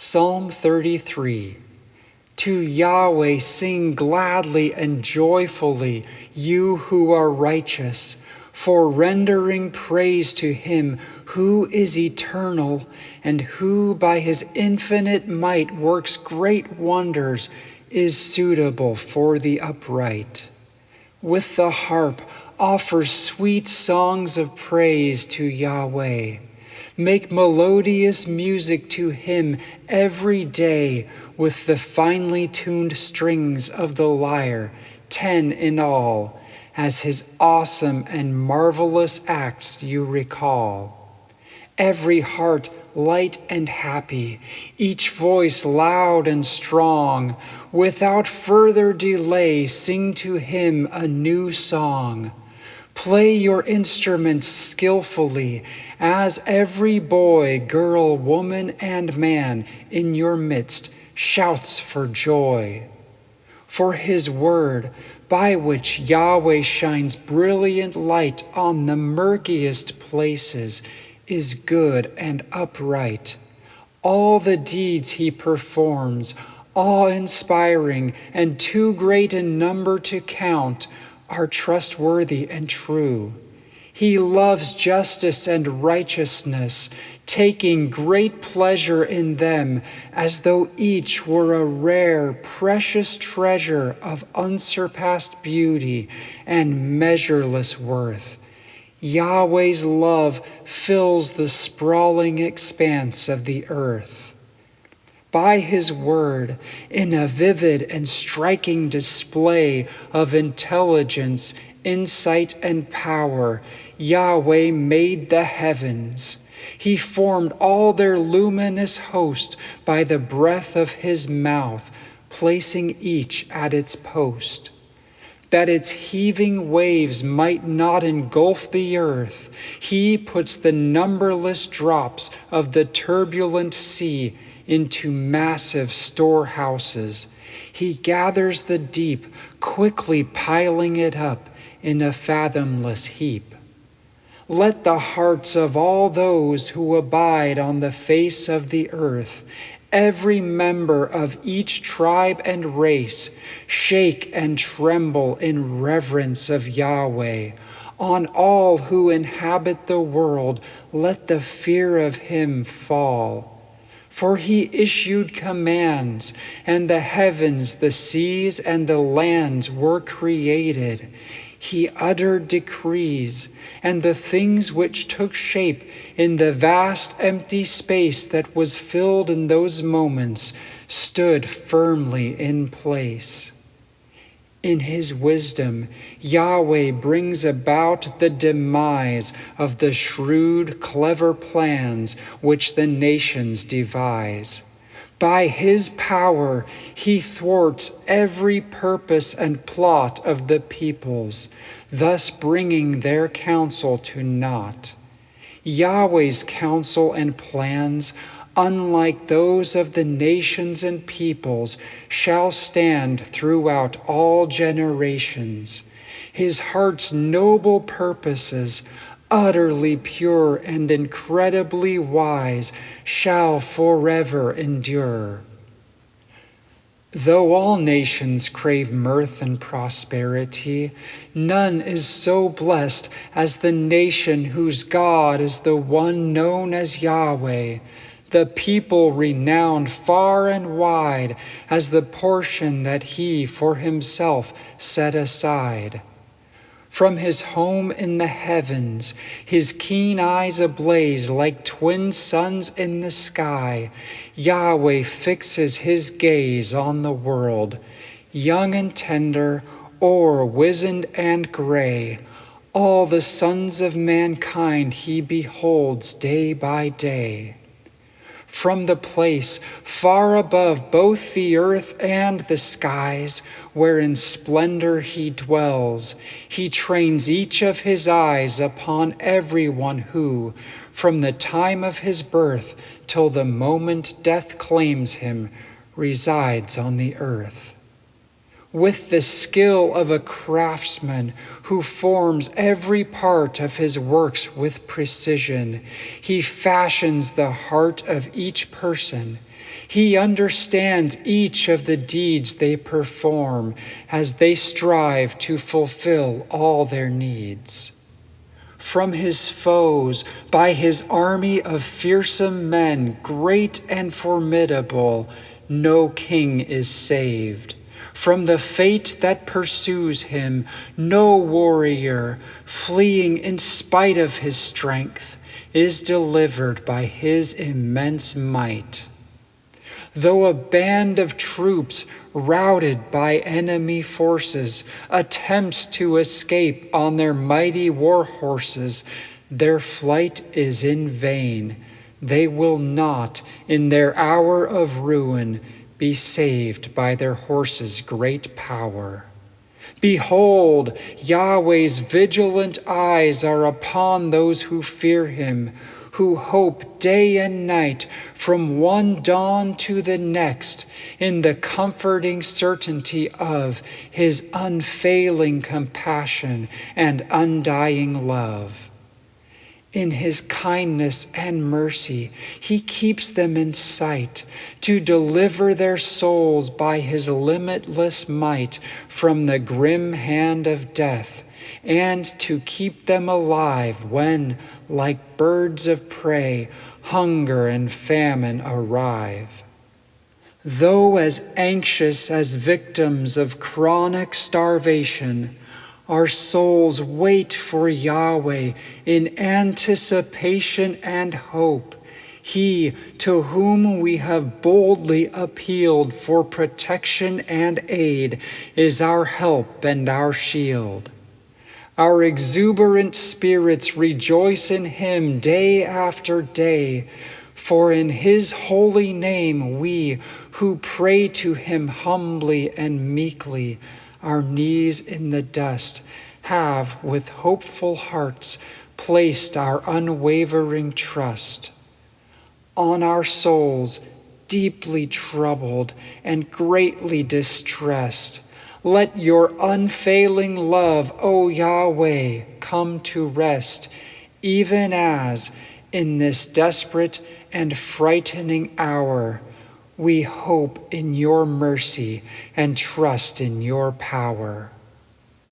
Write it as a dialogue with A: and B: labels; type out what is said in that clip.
A: Psalm 33. To Yahweh sing gladly and joyfully, you who are righteous, for rendering praise to him who is eternal and who by his infinite might works great wonders, is suitable for the upright. With the harp offer sweet songs of praise to Yahweh. Make melodious music to him every day with the finely tuned strings of the lyre, 10 in all, as his awesome and marvelous acts you recall. Every heart light and happy, each voice loud and strong, without further delay sing to him a new song. Play your instruments skillfully, as every boy, girl, woman, and man in your midst shouts for joy. For his word, by which Yahweh shines brilliant light on the murkiest places, is good and upright. All the deeds he performs, awe-inspiring and too great in number to count, are trustworthy and true. He loves justice and righteousness, taking great pleasure in them, as though each were a rare, precious treasure of unsurpassed beauty and measureless worth. Yahweh's love fills the sprawling expanse of the earth. By his word, in a vivid and striking display of intelligence, insight, and power, Yahweh made the heavens. He formed all their luminous host by the breath of his mouth, placing each at its post. That its heaving waves might not engulf the earth, he puts the numberless drops of the turbulent sea into massive storehouses. He gathers the deep, quickly piling it up in a fathomless heap. Let the hearts of all those who abide on the face of the earth, every member of each tribe and race, shake and tremble in reverence of Yahweh. On all who inhabit the world, let the fear of him fall. For he issued commands, and the heavens, the seas, and the lands were created. He uttered decrees, and the things which took shape in the vast empty space that was filled in those moments stood firmly in place. In his wisdom, Yahweh brings about the demise of the shrewd, clever plans which the nations devise. By his power, he thwarts every purpose and plot of the peoples, thus bringing their counsel to naught. Yahweh's counsel and plans, unlike those of the nations and peoples, shall stand throughout all generations. His heart's noble purposes, utterly pure and incredibly wise, shall forever endure. Though all nations crave mirth and prosperity, none is so blessed as the nation whose God is the one known as Yahweh, the people renowned far and wide as the portion that he for himself set aside. From his home in the heavens, his keen eyes ablaze like twin suns in the sky, Yahweh fixes his gaze on the world, young and tender, or wizened and gray. All the sons of mankind he beholds day by day. From the place far above both the earth and the skies, where in splendor he dwells, he trains each of his eyes upon everyone who, from the time of his birth till the moment death claims him, resides on the earth. With the skill of a craftsman who forms every part of his works with precision, he fashions the heart of each person. He understands each of the deeds they perform as they strive to fulfill all their needs. From his foes, by his army of fearsome men, great and formidable, no king is saved. From the fate that pursues him, no warrior, fleeing in spite of his strength, is delivered by his immense might. Though a band of troops, routed by enemy forces, attempts to escape on their mighty war horses, their flight is in vain. They will not, in their hour of ruin, be saved by their horses' great power. Behold, Yahweh's vigilant eyes are upon those who fear him, who hope day and night from one dawn to the next in the comforting certainty of his unfailing compassion and undying love. In his kindness and mercy, he keeps them in sight to deliver their souls by his limitless might from the grim hand of death, and to keep them alive when, like birds of prey, hunger and famine arrive. Though as anxious as victims of chronic starvation, our souls wait for Yahweh in anticipation and hope. He to whom we have boldly appealed for protection and aid is our help and our shield. Our exuberant spirits rejoice in him day after day, for in his holy name we, who pray to him humbly and meekly, our knees in the dust, have with hopeful hearts placed our unwavering trust. On our souls, deeply troubled and greatly distressed, let your unfailing love, O Yahweh, come to rest, even as, in this desperate and frightening hour, we hope in your mercy and trust in your power.